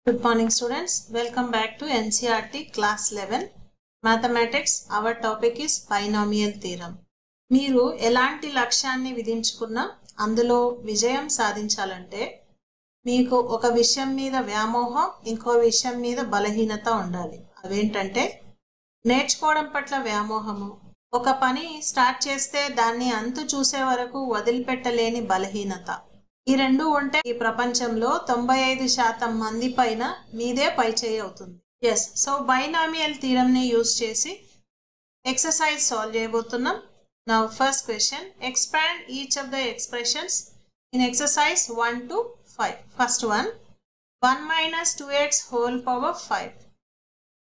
Good morning students. Welcome back to NCERT class 11 Mathematics. Our topic is binomial theorem. మీరు ఎలాంటి లక్ష్యాన్ని విధించుకున్నా అందులో విజయం సాధించాలంటే మీకు ఒక విషయం మీద వ్యామోహం ఇంకో విషయం మీద బలహీనత ఉండాలి. అవేంటంటే నేర్చుకోవడం పట్ల వ్యామోహము, ఒక పని స్టార్ట్ చేస్తే దాన్ని అంతు చూసే వరకు వదిలిపెట్టలేని బలహీనత. ఈ రెండు ఉంటే ఈ ప్రపంచంలో 95% మంది పైన మీదే పైచేయి అవుతుంది. ఎస్, సో బైనామియల్ థీరం ని యూజ్ చేసి ఎక్సర్సైజ్ సాల్వ్ చేయబోతున్నాం. Now first question, expand each of the expressions in exercise 1 to 5. First one 1 minus 2x whole power 5.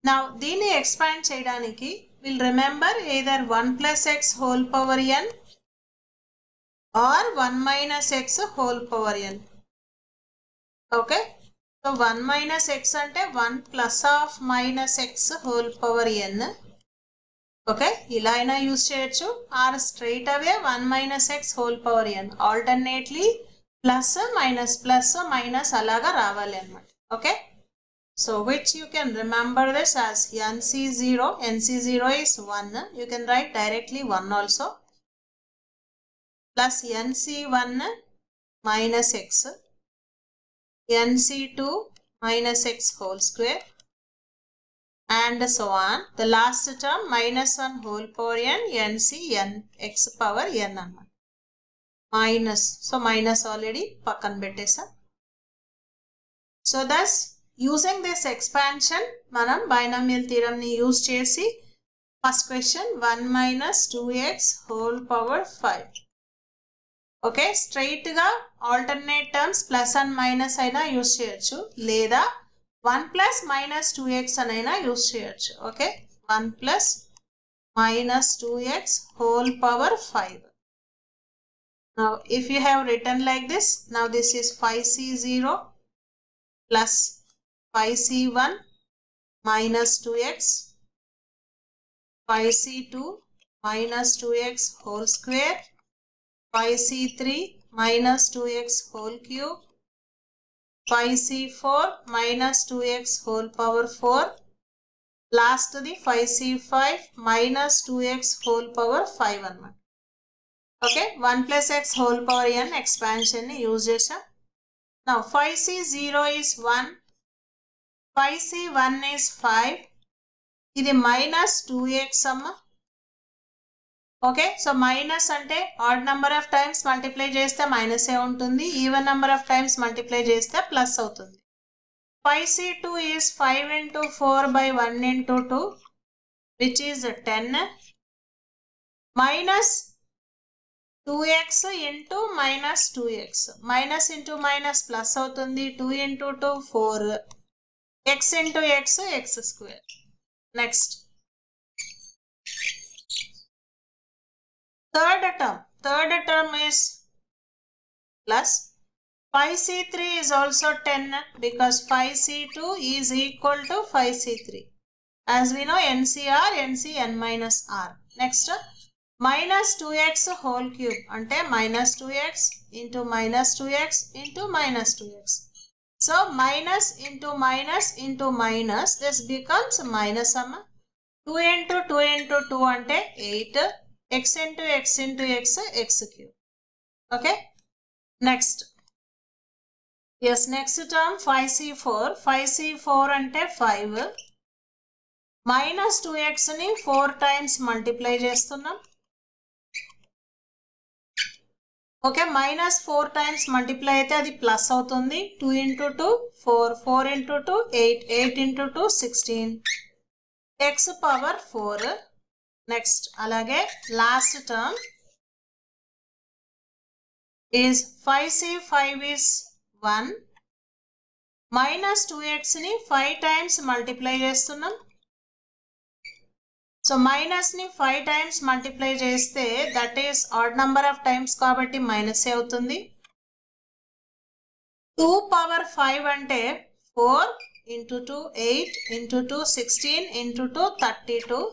Now దీన్ని ఎక్స్పాండ్ చేయడానికి will remember either 1 plus x whole power n or 1 minus x whole power n. Okay, so 1 minus x ante 1 plus of minus x whole power n. Okay, ila aina use cheyochu or straight away 1 minus x whole power n, alternately plus minus alaga ravali annamata. Okay, so which you can remember this as nc0. nc0 is 1. You can write directly 1 also, plus nc1 minus x, nc2 minus x whole square, and so on. The last term minus 1 whole power n, nc n x power n annamata. Minus, so minus already pakkan bettesa. So thus using this expansion manam binomial theorem ni use chesi first question 1 minus 2x whole power 5. Okay, straight గా alternate terms plus and minus అయినా use చేయొచ్చు, లేదా 1 plus minus 2x అనైనా use చేయొచ్చు. Okay, 1 plus minus 2x whole power 5. Now if you have written like this, now this is 5c0 plus 5c1 minus 2x, 5c2 minus 2x whole square, 5c3 minus 2x whole cube, 5c4 minus 2x whole power 4, last the 5c5 minus 2x whole power 5 annamata. Okay, 1 plus x whole power n expansion ni use chesam. Now 5c0 is 1, 5c1 is 5, ఇది minus 2x amma. Okay, so minus అంటే odd number of times multiply చేస్తే minus ఏ ఉంటుంది, even number of times multiply చేస్తే plus అవుతుంది. 5c2 is 5 into 4 by 1 into 2 which is 10, minus 2x into minus 2x, minus into minus plus అవుతుంది, 2 into 2 4, x into x x square. Next third term is plus 5c3 is also 10 because 5c2 is equal to 5c3. As we know, NCR NC n minus r. Next, minus 2x whole cube ante minus 2x into minus 2x into minus 2x. So minus into minus into minus, this becomes minus amma. 2 into 2 into 2 ante 8, x into x into x x cube. Okay, next, yes, next term 5c4 ante 5, minus 2x ni 4 times multiply చేస్తున్నాం. Okay, minus 4 times multiply అయితే అది plus అవుతుంది, 2 into 2 4, 4 into 2 8, 8 into 2 16, x power 4. Next అలాగే last term is 5c5 is 1, minus 2x ని 5 times multiply చేస్తున్నాం. So minus ని 5 times multiply చేస్తే that is add number of times కాబట్టి మైనస్ అవుతుంది. 2 పవర్ 5 అంటే 4 into 2 8 into 2 16 into 2 32,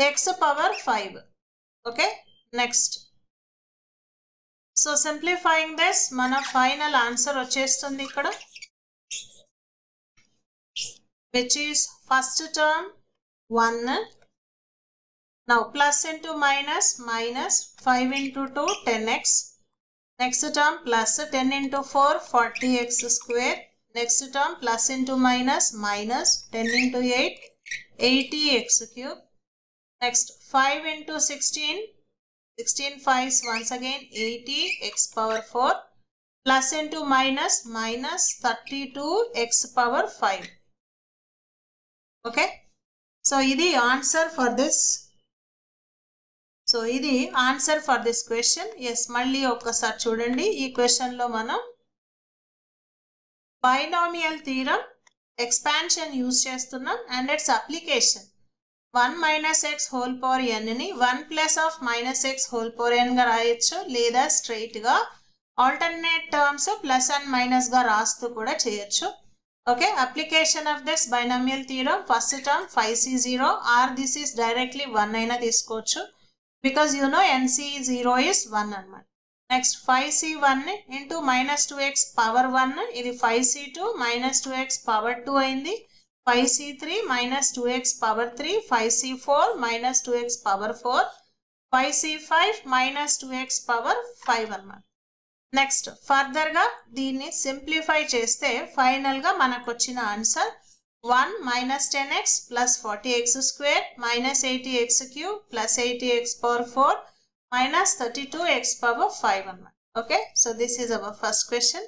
x power 5. Okay, next, so simplifying this mana final answer vachestundi ikkada. which is first term 1. Now plus into minus, minus 5 into 2 10x. Next term plus 10 into 4 40x square. Next term plus into minus, minus 10 into 8 80x cube. Next 5 into 16, 16 5s once again 80x power 4 plus into minus, minus 32x power 5. Okay. So ఇది answer for this. So ఇది answer for this question. Yes, మళ్ళీ ఒక్కసారి చూడండి. ఈ క్వశ్చన్లో మనం binomial theorem expansion use చేస్తున్నాం and its application 1 minus x whole power ఎన్ని 1 plus of minus x whole power ఎన్గా రాయొచ్చు, లేదా స్ట్రైట్గా ఆల్టర్నేట్ టర్మ్స్ ప్లస్ అండ్ మైనస్గా రాస్తూ కూడా చేయొచ్చు. Okay, application of this binomial theorem first term 5c0 or this is directly 1 అయినా తీసుకోవచ్చు. Because you know NC0 is 1 అన్నమాట. Next 5c1 into minus 2x power 1, ఇది 5c2 minus 2x power 2 అయింది. 5c3 minus 2x power 3, 5c4 minus 2x power 4, 5c5 minus 2x power 5 అన్నమాట. Next ఫర్దర్గా దీన్ని simplify చేస్తే ఫైనల్గా మనకు వచ్చిన answer 1 minus 10x plus 40x square minus 80x cube plus 80x power 4 minus 32x power 5. Okay, so this is our first question.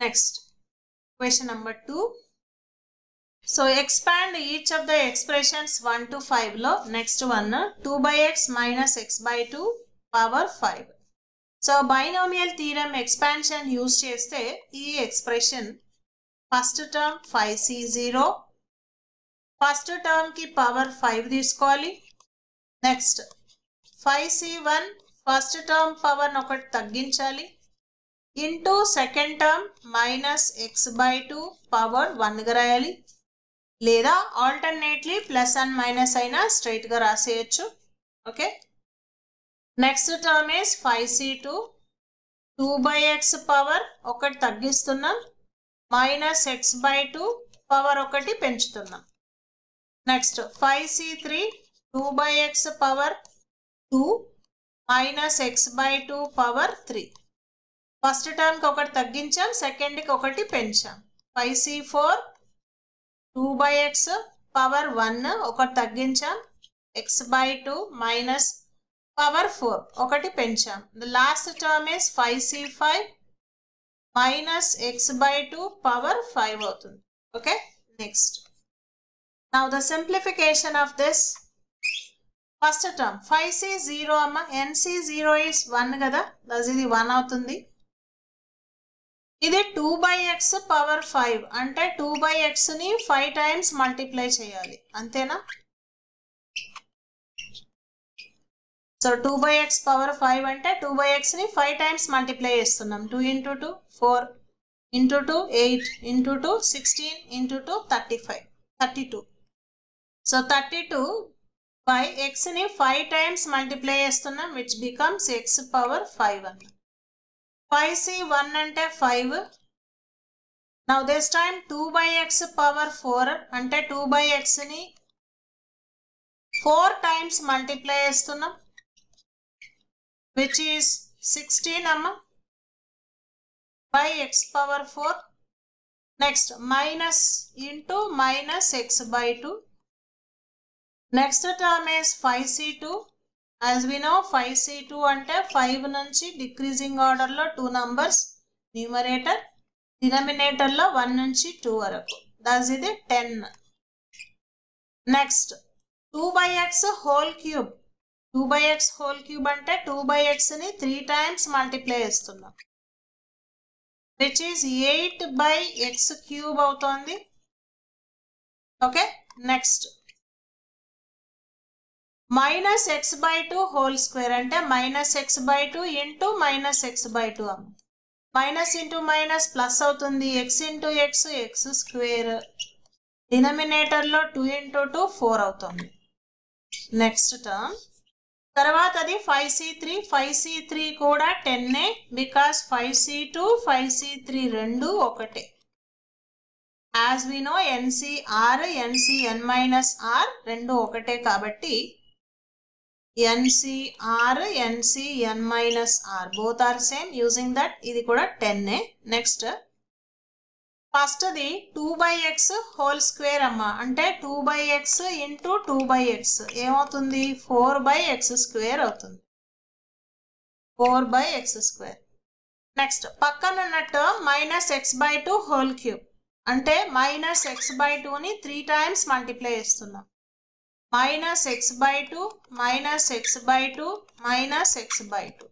Next, question number 2. So expand each of the expressions 1 to 5 lo. Next one, 2 by x minus x by 2 power 5. So binomial theorem expansion use cheste ee expression first term 5c0, first term కి power 5 తీసుకోవాలి. Next 5c1 first term power ఒకటి తగ్గించాలి into second term minus x by 2 power 1గా రాయాలి, లేదా alternately plus and minus అయినా స్ట్రైట్గా రాసేయచ్చు. Okay, next term is 5c2 2 by x power ఒకటి తగ్గిస్తున్నాం, మైనస్ ఎక్స్ బై 2 పవర్ ఒకటి పెంచుతున్నాం. Next 5c3 2 by x power 2 minus x by 2 power 3. First టర్మ్కి ఒకటి తగ్గించాం, సెకండ్కి ఒకటి పెంచాం. 5c4 2 by x పవర్ 1 ఒకటి తగ్గించాం, ఎక్స్ బై 2 మైనస్ పవర్ 4 ఒకటి పెంచాం. The last term is 5c5 minus x by 2 power 5 అవుతుంది. Okay, next now the simplification of this first term 5c0 అమ్మ, nc0 is 1 కదా, దస్ ఇది 1 అవుతుంది. ఇది 2 by x పవర్ 5 అంటే 2 by x ని 5 టైమ్స్ మల్టిప్లై చేయాలి, అంతేనా? సో 2 by x పవర్ 5 అంటే 2 by x ని 5 టైమ్స్ మల్టిప్లై చేస్తున్నాం. 2 into 2 4 into 2 8 into 2 16 into 2 35 32. So 32 by x ని 5 టైమ్స్ మల్టిప్లై చేస్తున్నాం, విచ్ బికమ్స్ x పవర్ 5 అన్న. 5c1 అంటే 5. Now this time 2 by x power 4 అంటే 2 by x ని 4 టైమ్స్ మల్టిప్లై చేస్తున్నాం, which is 16 amma by x power 4. Next minus into minus x by 2. Next term is 5c2. As we know 5c2 ante 5 nunchi decreasing order lo 2 numbers, numerator denominator lo 1 nunchi 2 varaku, thus ఇది 10. Next 2 by x whole cube. 2 by x whole cube అంటే 2 by x ని 3 times multiply చేస్తున్నాం, which is 8 by x cube అవుతోంది. Okay, next minus x by 2 whole square అంటే minus x by 2 into minus x by 2 అమ్మ. Minus into minus plus అవుతుంది, x into x x square, డినామినేటర్లో 2 into 2 4 అవుతుంది. Next term తర్వాత అది 5c3 కూడా 10 because 5c2 5c3 రెండు ఒకటే. As we know NCR NCN minus R రెండు ఒకటే కాబట్టి NCR NCN minus R both are same. Using that ఇది కూడా 10. నెక్స్ట్ ఫస్ట్ది 2/x హోల్ స్క్వేర్ అమ్మా, అంటే 2/x ఇంటూ 2/x ఏమవుతుంది 4/x స్క్వేర్ అవుతుంది. 4/x square. నెక్స్ట్ పక్కన ఉన్నట్టు -x/2 హోల్ క్యూబ్, అంటే -x/2ని 3 టైమ్స్ మల్టిప్లై చేస్తున్నాం. -x/2 -x/2 -x/2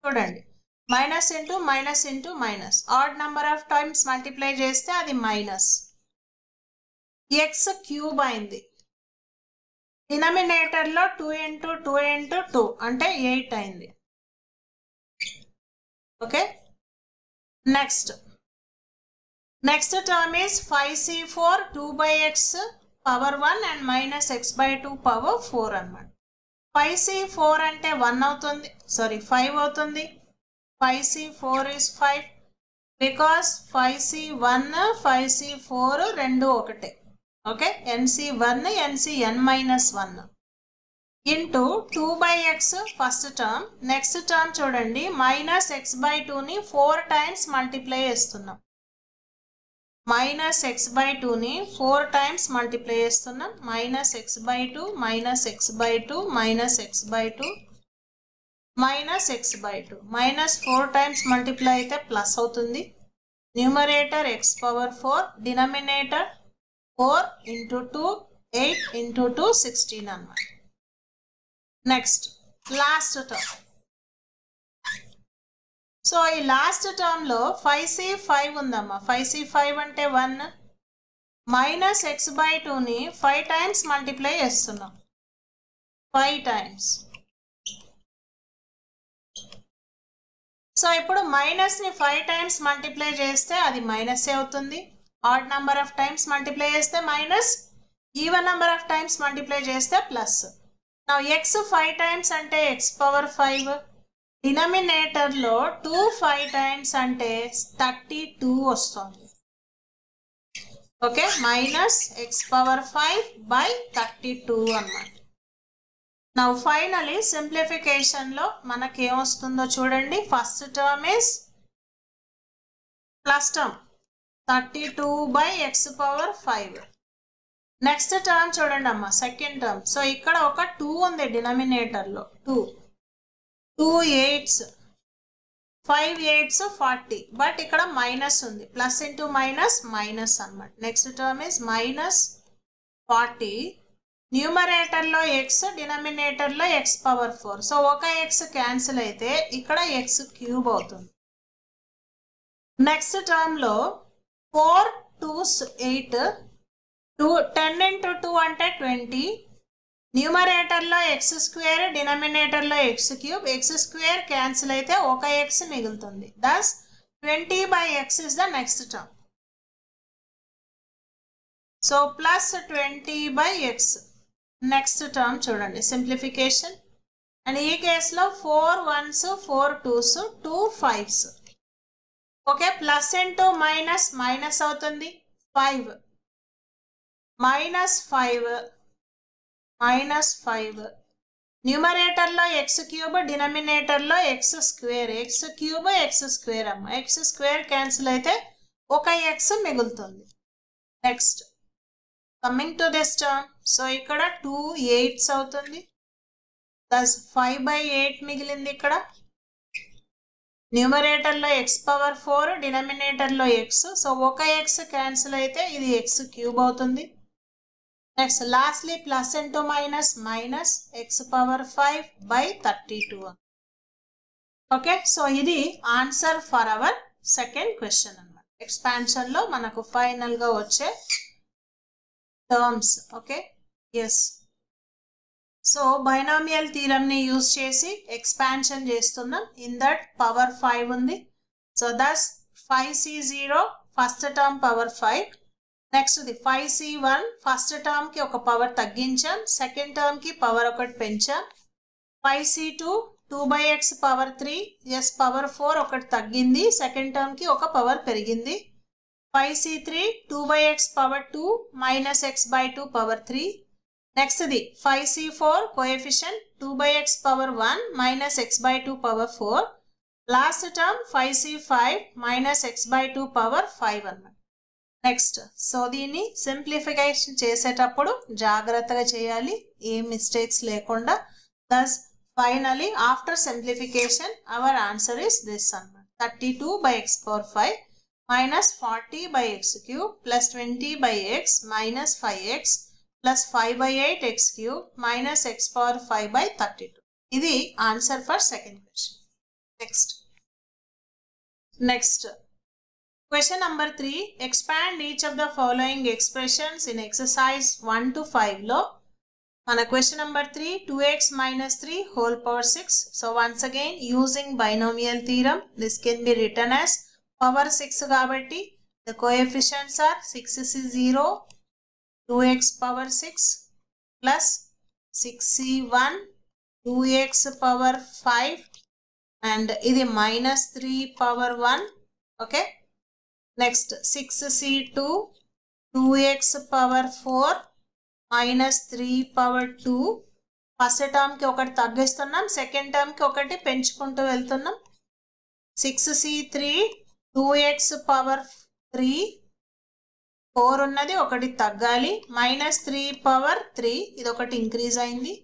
చూడండి, minus into minus into minus, add number of times multiply చేస్తే అది మైనస్. ఎక్స్ క్యూబ్ అయింది. డినామినేటర్లో 2 ఇంటూ 2 ఇంటూ 2 అంటే 8 అయింది. Okay, next term is 5c4 2/x power 1 and -x/2 power 4 అన్నమాట. 5c4 అంటే 1 అవుతుంది, సారీ 5 అవుతుంది. 5c4 is 5 because 5c1 5c4 రెండు ఒకటే. Okay, NC1 NCN minus 1 into 2/x first term. Next term చూడండి, -x/2ని 4 టైమ్స్ మల్టిప్లై చేస్తున్నాం. -x/2ని 4 టైమ్స్ మల్టిప్లై చేస్తున్నాం. -x/2 -x/2 -x/2 -x/2 -4 times multiply అయితే ప్లస్ అవుతుంది. Numerator x⁴, denominator 4 into 2 8 into 2 16 అన్నమాట. Next last term. So ఈ last టర్మ్లో 5c5 ఉందమ్మా. 5c5 అంటే 1, -x/2ని 5 టైమ్స్ మల్టిప్లై చేస్తున్నాం. 5 టైమ్స్. సో ఇప్పుడు మైనస్ని 5 టైమ్స్ మల్టిప్లై చేస్తే అది మైనస్ అవుతుంది. Odd number of times multiply చేస్తే minus, even number of times multiply చేస్తే ప్లస్. నా x 5 టైమ్స్ అంటే x⁴, డినామినేటర్లో 2 5 టైమ్స్ అంటే 32 వస్తుంది. ఓకే, -x⁴/32 అన్నమాట. నా ఫైనలీ సింప్లిఫికేషన్లో మనకి ఏమొస్తుందో చూడండి. First term is plus term 32/x⁴. Next term చూడండి అమ్మా, సెకండ్ టర్మ్. సో ఇక్కడ ఒక 2 ఉంది డినామినేటర్లో. 2 8s 5 8s 40, బట్ ఇక్కడ మైనస్ ఉంది. ప్లస్ ఇంటూ మైనస్ మైనస్ అన్నమాట. Next term is -40. న్యూమరేటర్లో x, డినామినేటర్లో x⁴. సో ఒక x క్యాన్సిల్ అయితే ఇక్కడ x³ అవుతుంది. నెక్స్ట్ టర్మ్లో 4 2s 8 10 ఇంటూ 2 అంటే 20. న్యూమరేటర్లో x², డినామినేటర్లో x³ x² క్యాన్సిల్ అయితే ఒక x మిగులుతుంది. దస్ 20/x is the next term. So plus 20/x. Next term చూడండి సింప్లిఫికేషన్. అండ్ ఈ కేసులో 4 1s 4 2s 2 5s. Okay, plus into minus minus అవుతుంది. 5 -5 న్యూమరేటర్లో x³ డినామినేటర్లో x². x³ అమ్మ, x² క్యాన్సిల్ అయితే ఒక x మిగులుతుంది. Next coming to this term. So ఇక్కడ 2 8s అవుతుంది. ప్లస్ 5/8 మిగిలింది ఇక్కడ. న్యూమరేటర్లో x⁴, డినామినేటర్లో x. సో ఒక x క్యాన్సిల్ అయితే ఇది x³ అవుతుంది. Next lastly plus into minus minus x⁴/32. Okay, so ఇది answer for our second question అన్నమాట. ఎక్స్పాన్షన్లో మనకు ఫైనల్గా వచ్చే టర్మ్స్. Okay, yes. సో బైనామియల్ థీరమ్ని యూజ్ చేసి ఎక్స్పాన్షన్ చేస్తున్నాం. ఇన్ దట్ పవర్ 5 ఉంది. So thus 5c0 first term power 5. Next the 5c1 first టర్మ్కి ఒక పవర్ తగ్గించాం, సెకండ్ టర్మ్కి పవర్ 1 పెంచాం. 5c2 2/x power 3 yes power 4 ఒకటి తగ్గింది, సెకండ్ టర్మ్కి ఒక పవర్ పెరిగింది. 5c3 2 by x power 2 minus x by 2 power 3. Next the 5c4 coefficient 2 by x power 1 minus x by 2 power 4. Last term 5c5 minus x by 2 power 5 అన్నమాట. Next so దీన్ని simplification చేసేటప్పుడు జాగ్రత్తగా చేయాలి, ఏ mistakes లేకుండా. Thus finally after simplification our answer is this అన్నమాట. 32 by x power 5 minus 40 by x cube plus 20 by x minus 5x plus 5 by 8 x cube minus x power 5 by 32. ఇది answer for second question. Next question number 3. Expand each of the following expressions in exercise 1 to 5 లో మన question number 3 2x minus 3 whole power 6. So once again using binomial theorem this can be written as power 6 కాబట్టి the coefficients are 6c0 2x power 6 plus 6c1 2x power 5 and ఇది minus 3 power 1. okay, next 6c2 2x power 4 minus 3 power 2. First టర్మ్కి ఒకటి తగ్గిస్తున్నాం, second టర్మ్కి ఒకటి పెంచుకుంటూ వెళ్తున్నాం. 6c3 2x power 3 4 ఉన్నది ఒకటి తగ్గాలి, minus 3 power 3 ఇది ఒకటి ఇంక్రీజ్ అయింది.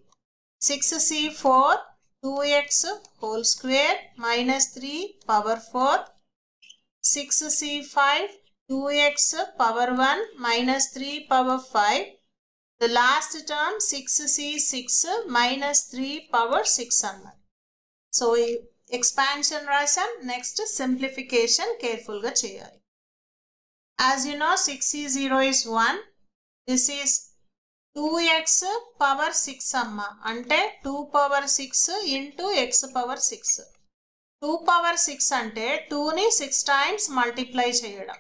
6c4 2x whole square minus 3 power 4. 6c5 2x power 1 minus 3 power 5. The last term 6c6 minus 3 power 6 అన్నమాట. సో expansion రాసాం, నెక్స్ట్ simplification careful గా చేయాలి. As you know 6c0 is 1. This is 2x power 6 అమ్మ, అంటే 2 power 6 into x power 6. 2 power 6 అంటే 2ని 6 times multiply చేయడం.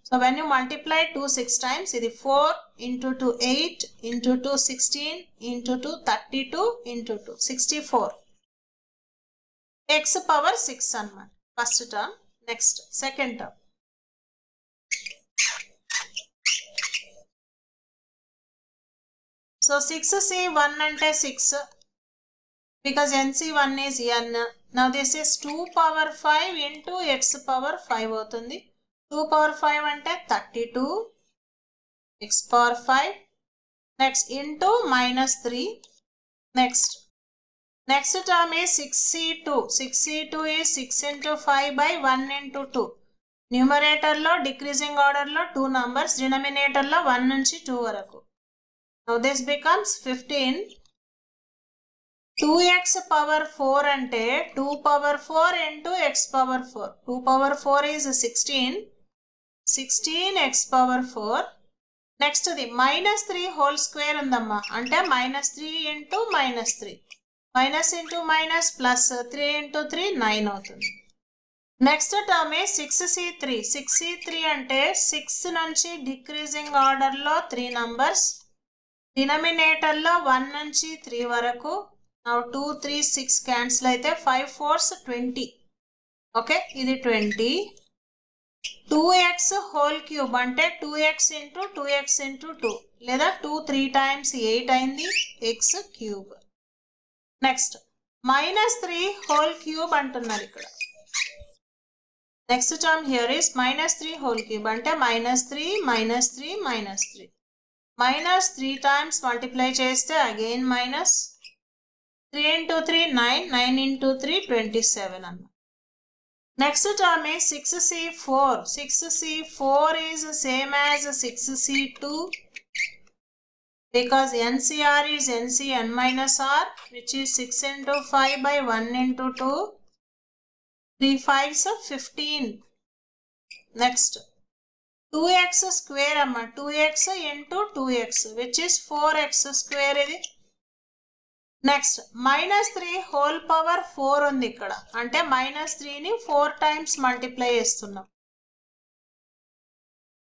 So when you multiply 2 6 times, ఇది 4 into 2 8 into 2 16 into 2 32 into 2 64. x power 6 అన్నమాట first term. Next second term. So 6c1 అంటే 6 because nc1 is n. Now this is 2 power 5 into x power 5 అవుతుంది. 2 power 5 అంటే 32 x power 5. Next into minus 3. Next term is 6c2. 6c2 is 6 into 5 by 1 into 2. Numerator లో decreasing order లో 2 numbers, denominator లో 1 నుంచి 2 వరకు. Now this becomes 15. 2x power 4 అంటే 2 power 4 into x power 4. 2 power 4 is 16. 16 x power 4. Next the minus 3 whole square ఉందమ్మా, అంటే minus 3 into minus 3. Minus into minus plus 3 into 3 9 అవుతుంది. Next term ఏ 6c3. 6c3 అంటే 6 నుంచి decreasing order లో 3 numbers, denominator లో 1 నుంచి 3 వరకు. Now 2 3 6 క్యాన్సిల్ అయితే 5 4s 20. ఓకే, ఇది 20. 2x హోల్ క్యూబ్ అంటే 2x into 2x into 2 లేదా 2 3 times 8 అయింది x cube. Next minus 3 whole cube అంటున్నారు ఇక్కడ. Next term here is minus 3 whole cube అంటే minus 3 minus 3 minus 3. Minus 3 times multiply చేస్తే again minus 3 into 3 9, 9 into 3 27 అన్నమాట. Next term is 6c4. 6c4 is same as 6c2 because NCR is NCn minus R, which is 6 into 5 by 1 into 2. 3 5s 15. Next 2x square amma, 2x into 2x which is 4x square ఇది. Next minus 3 whole power 4 ఉంది ఇక్కడ, అంటే minus 3ని 4 times multiply చేస్తున్నాం.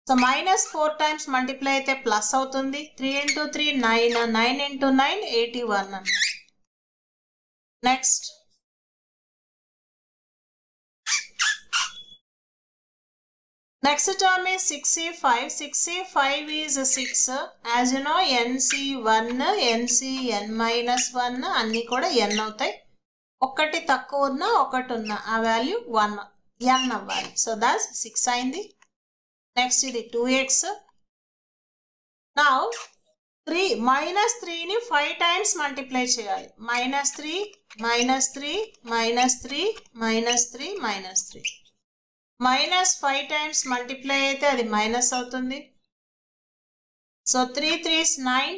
So minus 4 times multiply అయితే plus అవుతుంది. 3 into 3 9, 9 into 9 81 అన్న. Next Next term is 6c5. 6c5 is 6. As you know, nc1, nc n minus 1 అన్నీ కూడా n అవుతాయి. ఒకటి తక్కువ ఉన్నా ఒకటి ఉన్నా ఆ వాల్యూ 1 n అవ్వాలి. సో that's 6 అయింది. నెక్స్ట్ ఇది 2x. Now 3 minus 3ని 5 times multiply చేయాలి. minus 3 minus 3 minus 3 minus 3 minus 3. minus 5 times multiply అయితే అది మైనస్ అవుతుంది. So 3 3s 9,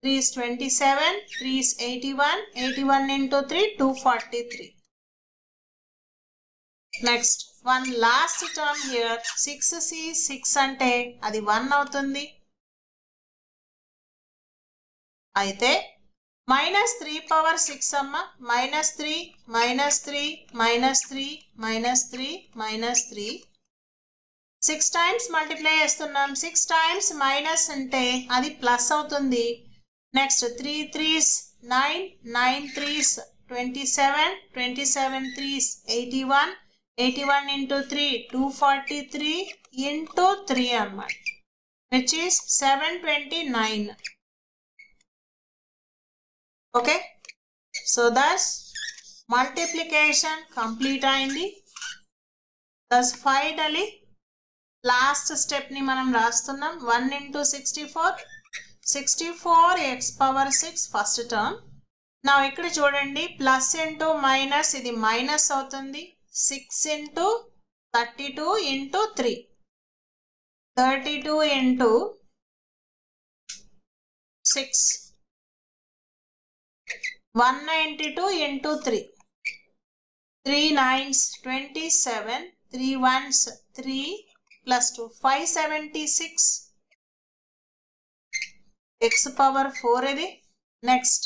3s 27, 3s 81, 81 into 3 243. Next one last term here 6c 6 అంటే అది 1 అవుతుంది. అయితే -3 పవర్ 6 అమ్మ, -3 -3 -3 -3 -3 6 టైమ్స్ మల్టిప్లై చేస్తున్నాం. 6 టైమ్స్ మైనస్ అంటే అది ప్లస్ అవుతుంది. Next 3 3s 9, 9 3s 27, 27 3s 81, 81 into 3 243 into 3 అన్నమాట, which is 729. Okay, so thus multiplication complete అయింది. thus finally last step ని మనం రాస్తున్నాం. 1 into 64, 64x power 6 first term. now ఇక్కడ చూడండి ప్లస్ ఇంటూ మైనస్, ఇది మైనస్ అవుతుంది. 6 into 32 into 3, 32 into 6, 192 into 3, 3 9s 27, 3 1s 3 plus 2 576 x power 4 ఇది. Next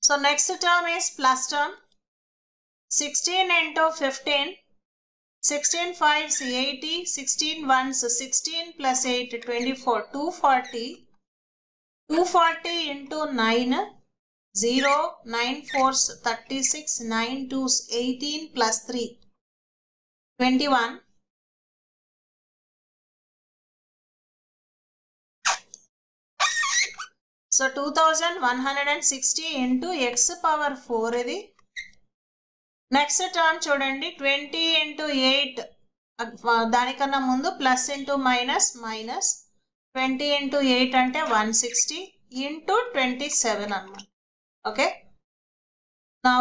so next term is plus term. 16 into 15, 16 5s 80, 16 1s 16 plus 8 24, 240, 240 into 9, 0, 9 4s 36, 9 2s 18 plus 3 21. so 2160 into x power 4 ఇది. Next term చూడండి 20 into 8, దానికన్నా ముందు plus into minus minus, 20 into 8 అంటే 160 into 27 అన్నమాట. Okay, now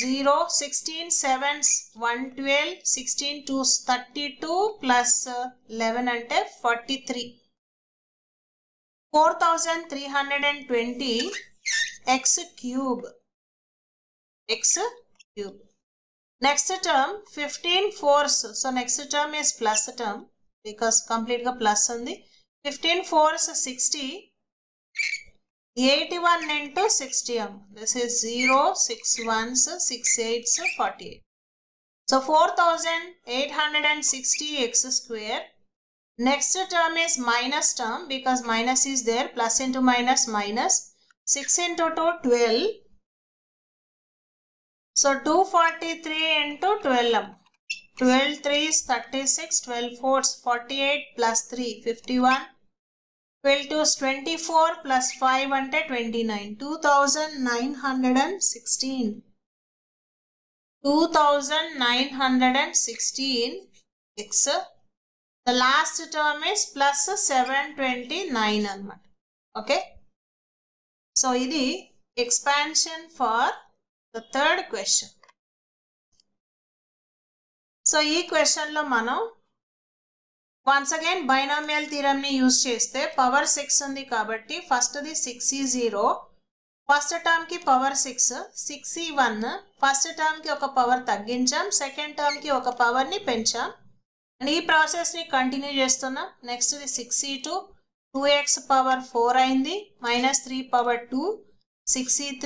0, 16 7s 112, 16 2s 32 plus 11 అంటే 43, 4320 x cube, x cube. Next term 15 4s, so next term is plus term because complete ga plus undi. 15 4s 60, 81 into 60 this is 0, 6 1s 6 8s 48. so 4860 x square. Next term is minus term because minus is there, plus into minus minus, 6 into 2 12. so 243 into 12, 12 3s 36, 12 4s 48 plus 3 51, 12 2s 24 plus 5 అంటే 29, 2916, 2916 x. the last term is plus 729 అన్నమాట. Okay, so ఇది expansion for the third question. So ఈ క్వశ్చన్లో మనం once again binomial థీరమ్ని use చేస్తే power 6 ఉంది కాబట్టి ఫస్ట్ది 6e0, ఫస్ట్ టర్మ్కి పవర్ 6, 6e1, ఫస్ట్ టర్మ్కి ఒక పవర్ తగ్గించాం, సెకండ్ టర్మ్కి ఒక పవర్ని పెంచాం. అండ్ ఈ ప్రాసెస్ని కంటిన్యూ చేస్తున్నాం. నెక్స్ట్ది 6e2, 2x పవర్ 4 అయింది, -3 పవర్ 2, 6e3,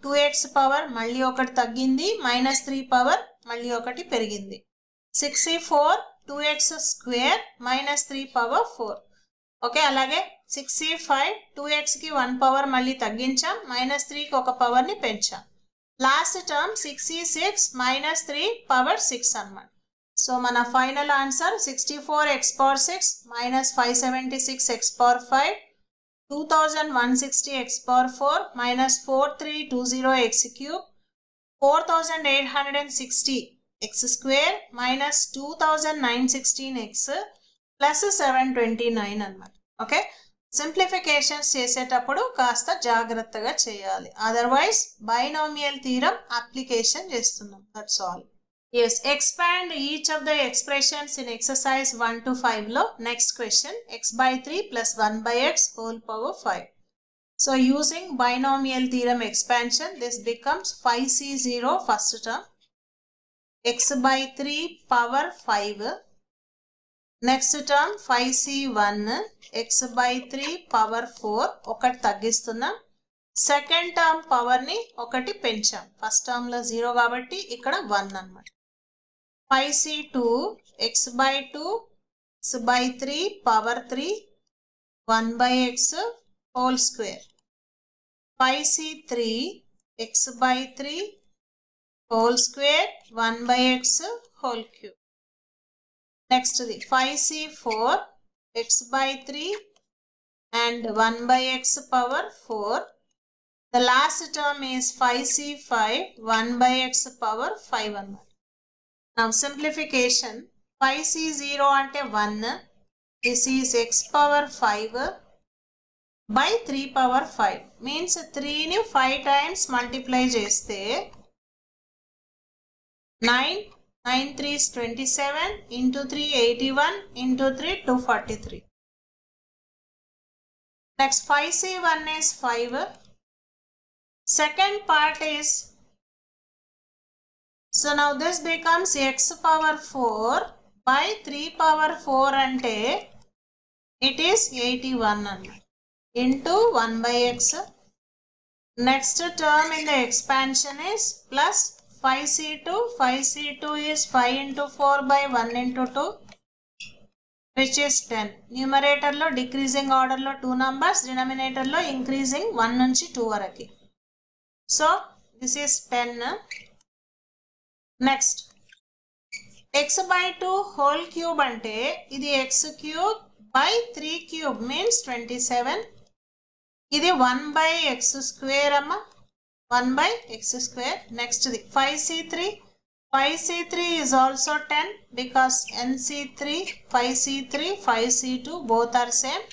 2x పవర్ మళ్ళీ ఒకటి తగ్గింది, -3 పవర్ మళ్ళీ ఒకటి పెరిగింది, 6e4, 2x square -3 power 4. Okay, అలాగే 6e5, 2xకి 1 పవర్ మళ్ళీ తగ్గించాం, -3కి ఒక పవర్ని పెంచాం. లాస్ట్ టర్మ్ 6 minus 3 power 6 అన్నమాట. సో మన final answer 64x power 6 minus 576x power 5 2160x power 4 minus 4320x cube 4860x square minus 2916x plus 729 అన్నమాట. ఓకే, సింప్లిఫికేషన్స్ చేసేటప్పుడు కాస్త జాగ్రత్తగా చేయాలి, అదర్వైజ్ బైనామియల్ థీరం అప్లికేషన్ చేస్తున్నాం. That's all. Yes, expand each of the expressions in exercise 1 to 5 lo. Next question, x by 3 plus 1 by x whole power 5. So using binomial theorem expansion, this becomes 5c0 first term, x by 3 power 5. Next term 5c1, x by 3 power 4. ఒకటి తగ్గిస్తున్నాం. Second term power ని ఒకటి పెంచాం. First term లో 0 కాబట్టి ఇక్కడ 1 అన్నమాట. 5c2, x by 2, x by 3 power 3, 1 by x whole square. 5c3, x by 3 whole square, 1 by x whole cube. Next the 5c4, x by 3 and 1 by x power 4. The last term is 5c5, 1 by x power 5 అన్నమాట. Now simplification, 5c0 అంటే 1, this is x power 5 by 3 power 5, means 3 ని 5 times multiply చేస్తే 9, 9 3 is 27, into 3 81, into 3 243. Next 5c1 is 5. Second part is, so now this becomes x power 4 by 3 power 4 ante it is 81 into 1 by x. Next term in the expansion is plus 5c2. 5c2 is 5 into 4 by 1 into 2, which is 10. Numerator lo decreasing order lo 2 numbers, denominator lo increasing 1 nunchi 2 varaki. So this is 10. Next x by 2 whole cube ante ఇది x cube by 3 cube means 27. ఇది 1 by x square amma, 1 by x square. Next the 5c3. 5c3 is also 10 because nc3, 5c3, 5c2 both are same.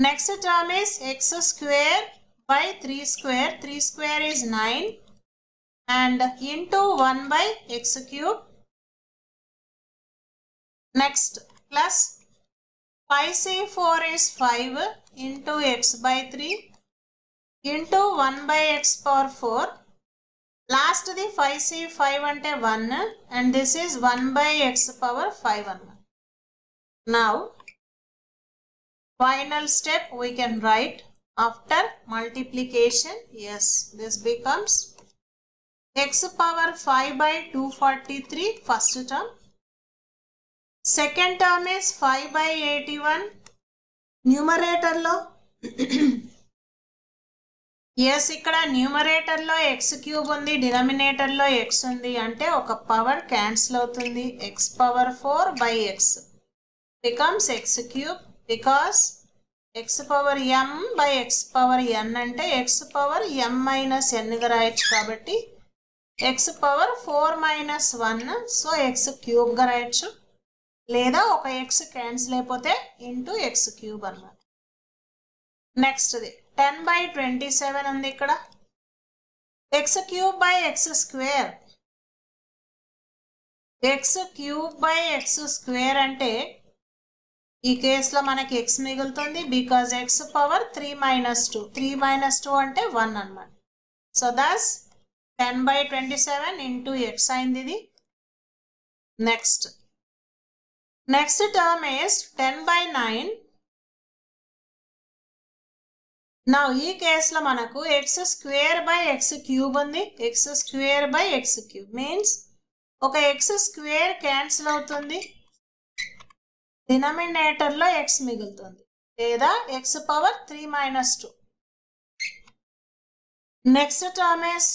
Next term is x square by 3 square. 3 square is 9 and into 1 by x cube. Next plus 5c4 is 5 into x by 3 into 1 by x power 4. Last the 5c5 ante 1 and this is 1 by x power 5 అన్నమాట. Now final step we can write after multiplication. Yes, this becomes x power 5 by 243 first term. Second term is 5 by 81. Numerator lo yes, ఇక్కడ numerator లో x cube ఉంది, denominator లో x ఉంది అంటే ఒక power cancel అవుతుంది. x power 4 by x becomes x cube because x power m by x power n అంటే x power m minus n గా రాయొచ్చు కాబట్టి x power 4 minus 1, so x cube గా రాయొచ్చు, లేదా ఒక x క్యాన్సిల్ అయిపోతే ఇంటూ x క్యూబ్ అన్నమాట. నెక్స్ట్ 10 by 27 ఉంది ఇక్కడ. x cube by x square. x cube by x square అంటే ఈ కేసులో మనకి x మిగులుతుంది because x power 3 minus 2. 3 minus 2 అంటే 1 అన్నమాట. So thus 10 by 27 into x అయింది ఇది. Next term is 10 by 9. నా ఈ కేసులో మనకు x square by x cube ఉంది. x square by x cube means ఒక x స్క్వేర్ క్యాన్సిల్ అవుతుంది, డినామినేటర్ లో x మిగులుతుంది, లేదా x power 3 minus 2. Next term is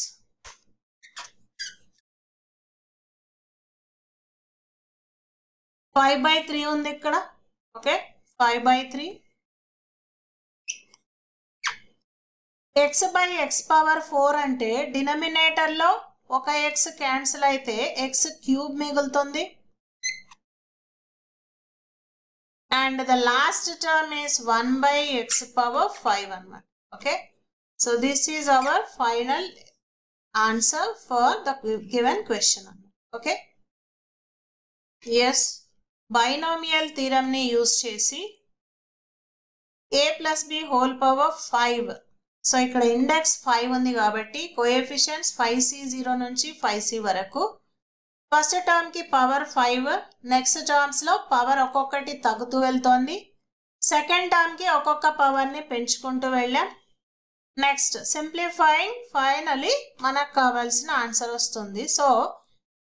5/3 ఉంది ఇక్కడ. ఓకే, 5/3. x/x⁴ అంటే డినామినేటర్లో ఒక x క్యాన్సిల్ అయితే x³ మిగులుతుంది. And the last term is 1/x⁵ అన్నమాట. Okay, so this is our final answer for the given question. Okay, yes, binomial theorem ni use chesi a plus b whole power 5. So ఇక్కడ index 5 ఉంది కాబట్టి coefficients 5c0 నుంచి 5c వరకు. First term కి power 5, next terms లో power ఒక్కొక్కటి తగ్గుతూ వెళ్తోంది. సెకండ్ టర్మ్ కి ఒక్కొక్క పవర్ ని పెంచుకుంటూ వెళ్ళాం. నెక్స్ట్ సింప్లిఫైయింగ్, ఫైనలీ మనకు కావాల్సిన ఆన్సర్ వస్తుంది. సో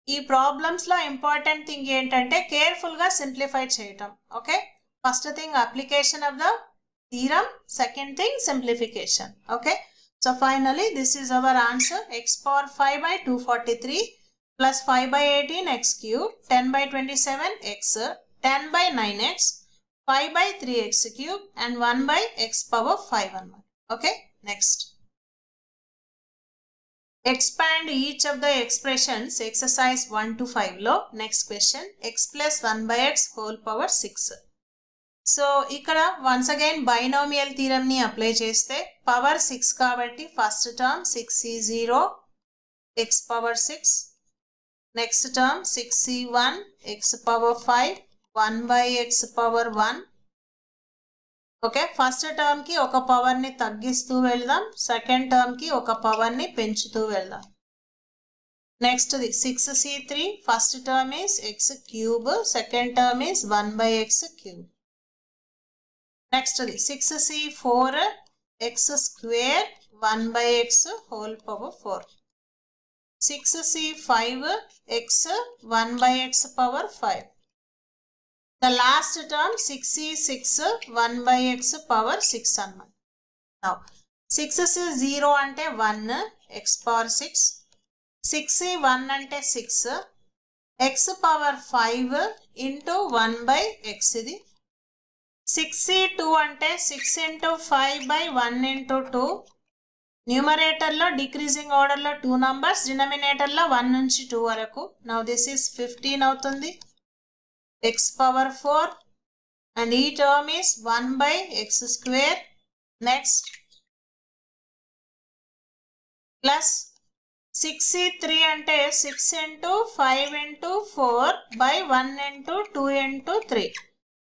ఈ ప్రాబ్లమ్స్ లో ఇంపార్టెంట్ థింగ్ ఏంటంటే కేర్ఫుల్ గా సింప్లిఫై చేయటం. Okay, first thing application of the theorem, second thing simplification. Okay, so finally this is our answer. x⁴ 5/243 plus 5/18 x³ 10/27 x 10/9x 5/3x³ and 1/x⁵. Okay, next, expand each of the expressions. Exercise 1 to 5 lo next question, x plus 1/x whole power 6. So ఇక్కడ once again binomial theorem ని apply చేస్తే power 6 కాబట్టి first term 6c0 x⁴ 6, next term 6c1 x⁵ 1/x⁴1. Okay, first term కి ఒక power ని తగ్గిస్తూ వెళ్దాం, second term కి ఒక పవర్ ని పెంచుతూ వెళ్దాం. Next the 6c3, first term is x³, second term is 1/x³. Next 6c4 x² 1/x⁴. 6c5 x 1/x⁵. The last term 6c6 1/x⁴ అన్నమాట. Now 6c0 అంటే 1 x⁴6, 6c1 అంటే 6 x⁵ ఇంటూ 1/x. ఇది 6c2 అంటే 6 into 5/1 into 2. న్యూమరేటర్లో decreasing ఆర్డర్లో 2 numbers, డినామినేటర్లో 1 నుంచి 2 వరకు. Now this is 15 అవుతుంది x⁴. అండ్ ఈ term is 1/x². Next plus 6c3 అంటే 6 into 5 into 4/1 into 2 into 3.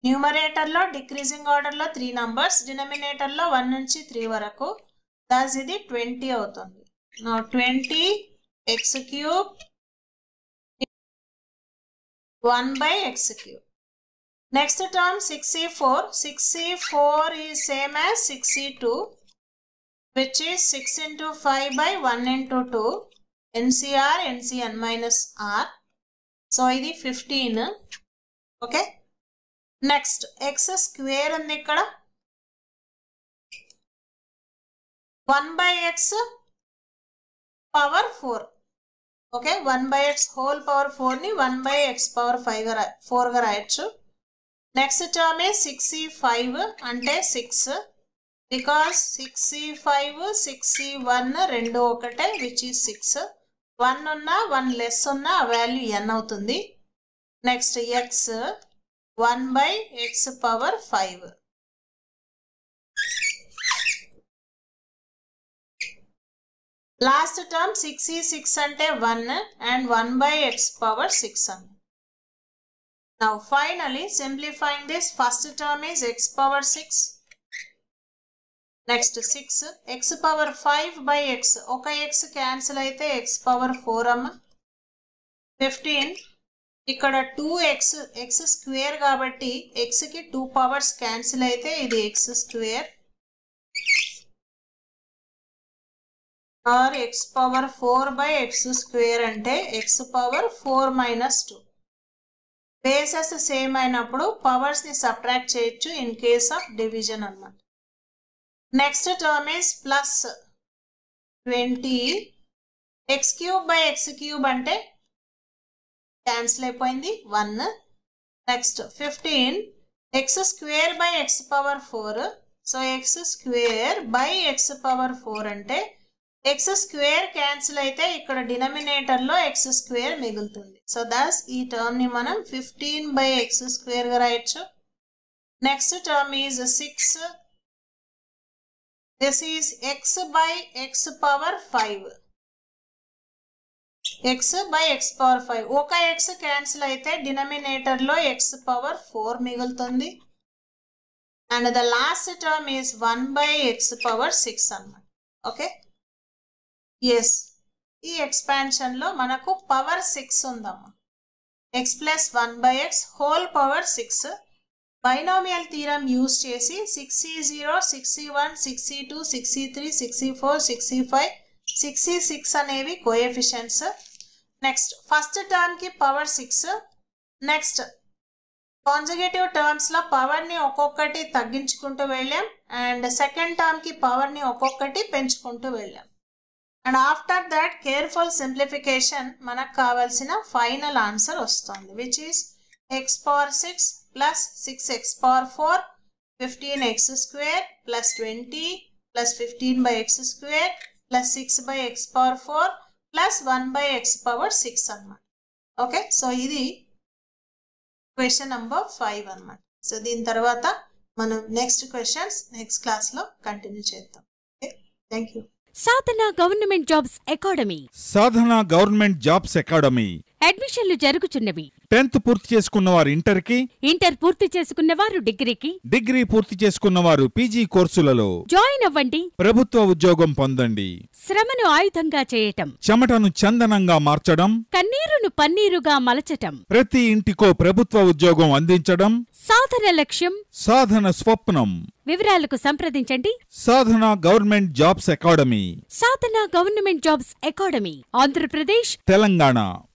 న్యూమరేటర్లో డిక్రీజింగ్ ఆర్డర్లో 3 నంబర్స్, డినామినేటర్లో 1 నుంచి 3 వరకు. దస్ ఇది 20 అవుతుంది. Now 20 x³ 1/x³. Next term 6c4. 6c4 is same as 6c2 which is 6 into 5/1 into 2. NCR NCn-R. So ఇది 15. Okay, next x² ఉంది ఇక్కడ, 1/x⁴. ఓకే, 1/x⁴ ని 1/x⁴ గా రాయొచ్చు. నెక్స్ట్ టర్మ్ ఏ 6c5 అంటే 6, బికాస్ 6c5 6c1 రెండు ఒకటే which is 6. 1 ఉన్నా 1 లెస్ ఉన్నా ఆ వాల్యూ n అవుతుంది. Next x 1/x⁵. Last term 6c6 అంటే 1 and 1/x⁴. Now finally simplifying this, first term is x⁴6. Next 6 x⁵5/x, ఒక x క్యాన్సిల్ అయితే x⁴ అమ్మ. 15 ఇక్కడ 2x x² కాబట్టి x కి 2 పవర్స్ క్యాన్సిల్ అయితే ఇది x². ఆర్ x⁴/x² అంటే x⁴ - 2. బేసెస్ సేమ్ అయినప్పుడు పవర్స్ ని సబ్ట్రాక్ట్ చేయొచ్చు ఇన్ కేస్ ఆఫ్ డివిజన్ అన్నమాట. Next term is plus 20 x³ / x³ అంటే క్యాన్సిల్ అయిపోయింది 1. Next 15 x square by x power 4. So x square by x power 4 అంటే x square cancel అయితే ఇక్కడ డినామినేటర్లో x square మిగులుతుంది. సో దస్ ఈ టర్మ్ని మనం 15 బై x స్క్వేర్గా రాయొచ్చు. Next term is 6. This is x by x power 5. x by x power 5. ఒక x cancel అయితే డినామినేటర్లో x power 4 మిగులుతుంది. And the last term is 1 by x power 6 అన్నమాట. Okay, yes, ఈ ఎక్స్పాన్షన్లో మనకు power 6 ఉందమ్మా. x plus 1 by x whole power 6. Binomial theorem use చేసి 6e0, 6e1, 6e2, 6e3, 6e4, 6e5, 6e6 అనేవి coefficients. Next first టర్మ్కి power 6. Next కాంజుగేటివ్ టర్మ్స్లో పవర్ని ఒక్కొక్కటి తగ్గించుకుంటూ వెళ్ళాం అండ్ సెకండ్ టర్మ్కి పవర్ని ఒక్కొక్కటి పెంచుకుంటూ వెళ్ళాం. And after that careful simplification మనకు కావాల్సిన ఫైనల్ ఆన్సర్ వస్తుంది, which is x power 6 plus 6x power 4 15x square plus 20 plus 15 by x square plus 6 by x power 4 plus 1 by x power 6 అన్నమాట. Okay, so ఇది question number 5 అన్నమాట. So దీని తర్వాత మనం next questions next క్లాస్లో continue చేద్దాం. Okay, thank you. Sadhana government jobs academy. Sadhana government jobs academy అడ్మిషన్లు జరుగుచున్నవి. 10th పూర్తి చేసుకున్నవారు ఇంటర్కి, ఇంటర్ పూర్తి చేసుకున్నవారు డిగ్రీకి, డిగ్రీ పూర్తి చేసుకున్నవారు పీజీ కోర్సులలో జాయిన్ అవ్వండి. ప్రభుత్వ ఉద్యోగం పొందండి. శ్రమను ఆయుధంగా చేయటం, చెమటను చందనంగా మార్చడం, కన్నీరును పన్నీరుగా మలచటం, ప్రతి ఇంటికో ప్రభుత్వ ఉద్యోగం అందించడం సాధన లక్ష్యం, సాధన స్వప్నం. వివరాలకు సంప్రదించండి. సాధన government jobs academy, Sadhana government jobs academy, Andhra Pradesh, Telangana.